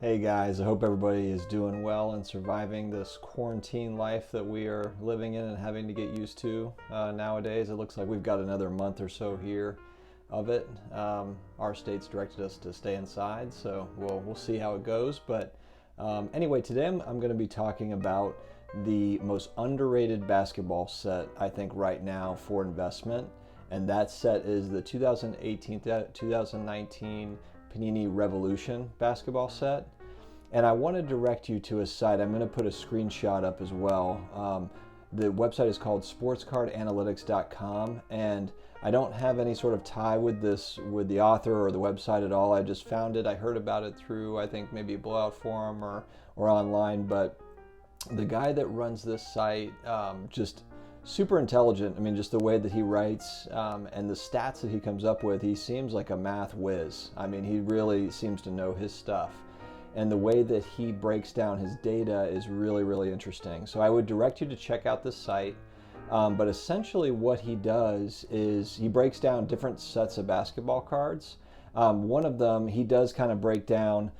Hey guys, I hope everybody is doing well and surviving this quarantine life that we are living in and having to get used to nowadays. It looks like we've got another month or so here of it. Our state's directed us to stay inside, so we'll see how it goes. But anyway, today I'm going to be talking about the most underrated basketball set I think right now for investment, and that set is the 2018-2019 Panini Revolution basketball set. And I want to direct you to a site. I'm going to put a screenshot up as well. The website is called sportscardanalytics.com, and I don't have any sort of tie with the author or the website at all. I just found it. I heard about it through, I think, maybe a blowout forum or online. But the guy that runs this site, just super intelligent. I mean, just the way that he writes and the stats that he comes up with, he seems like a math whiz. I mean, he really seems to know his stuff. And the way that he breaks down his data is really, really interesting. So I would direct you to check out this site. But essentially what he does is he breaks down different sets of basketball cards. One of them he does kind of break down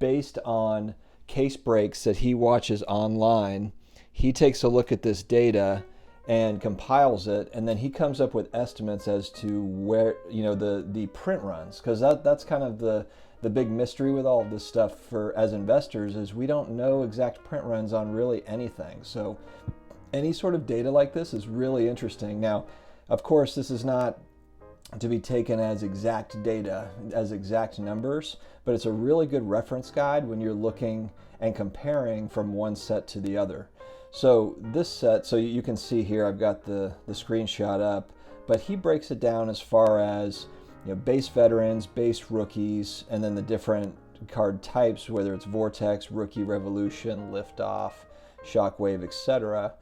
based on case breaks that he watches online. He takes a look at this data and compiles it, and then he comes up with estimates as to where, the print runs, because that's kind of the big mystery with all of this stuff for as investors is we don't know exact print runs on really anything. So any sort of data like this is really interesting. Now, of course, this is not to be taken as exact data, as exact numbers, but it's a really good reference guide when you're looking and comparing from one set to the other. So this set, so you can see here, I've got the screenshot up, but he breaks it down as far as base veterans, base rookies, and then the different card types, whether it's Vortex, Rookie, Revolution, Liftoff, Shockwave, etc.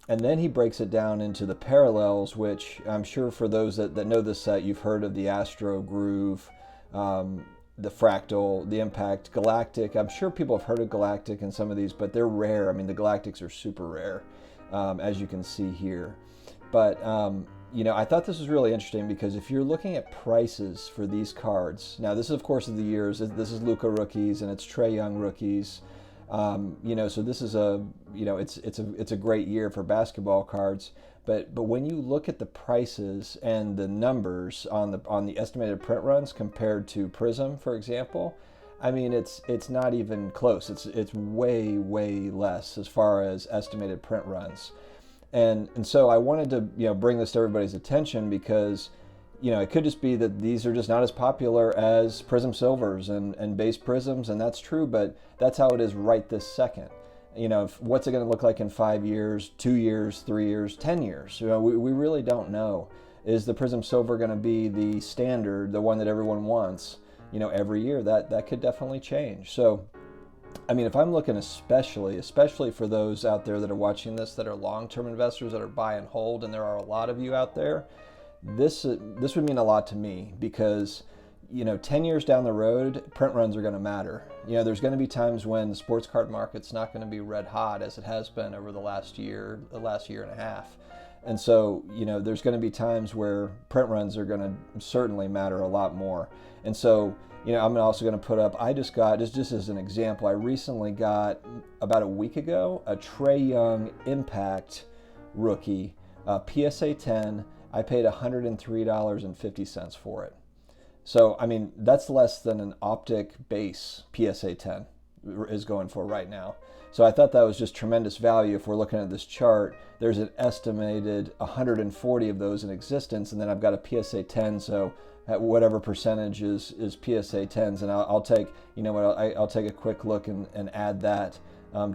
And then he breaks it down into the parallels, which I'm sure for those that know this set, you've heard of the Astro, Groove, the Fractal, the Impact, Galactic. I'm sure people have heard of Galactic and some of these, but they're rare. I mean, the Galactics are super rare, as you can see here. But I thought this was really interesting because if you're looking at prices for these cards, now this is of course of the years. This is Luka rookies and it's Trae Young rookies. So this is it's a great year for basketball cards. But when you look at the prices and the numbers on the estimated print runs compared to Prism, for example, I mean it's not even close. It's way less as far as estimated print runs. And so I wanted to bring this to everybody's attention because it could just be that these are just not as popular as Prism Silvers and base Prisms, and that's true, but that's how it is right this second. What's it going to look like in 5 years, 2 years, 3 years, 10 years? We really don't know. Is the Prism Silver going to be the standard, the one that everyone wants, every year? That could definitely change. So I mean, if I'm looking especially for those out there that are watching this that are long-term investors that are buy and hold, and there are a lot of you out there, this would mean a lot to me because 10 years down the road, print runs are going to matter. There's going to be times when the sports card market's not going to be red hot as it has been over the last year and a half. And so, there's going to be times where print runs are going to certainly matter a lot more. And so, I'm also going to put up, I just got, just as an example, I recently got, about a week ago, a Trae Young Impact rookie, PSA 10. I paid $103.50 for it. So, I mean, that's less than an Optic base PSA 10 is going for right now. So I thought that was just tremendous value. If we're looking at this chart, there's an estimated 140 of those in existence, and then I've got a PSA 10, so at whatever percentage is PSA 10s, and I'll take, I'll take a quick look and add that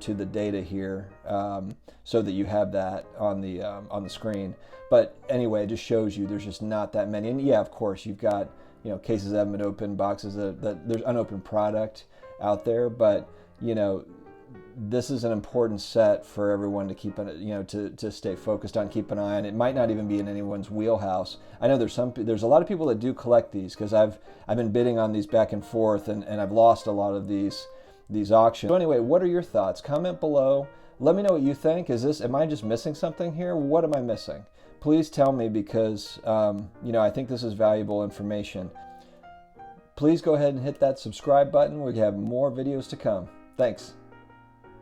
to the data here so that you have that on the screen. But anyway, it just shows you there's just not that many. And yeah, of course, you've got cases that haven't been opened, boxes that there's unopened product out there, but this is an important set for everyone to keep to stay focused on, keep an eye on. It might not even be in anyone's wheelhouse. I know there's a lot of people that do collect these because I've been bidding on these back and forth, and I've lost a lot of these auctions. So anyway, what are your thoughts? Comment below. Let me know what you think. Am I just missing something here? What am I missing? Please tell me because I think this is valuable information. Please go ahead and hit that subscribe button. We have more videos to come. Thanks.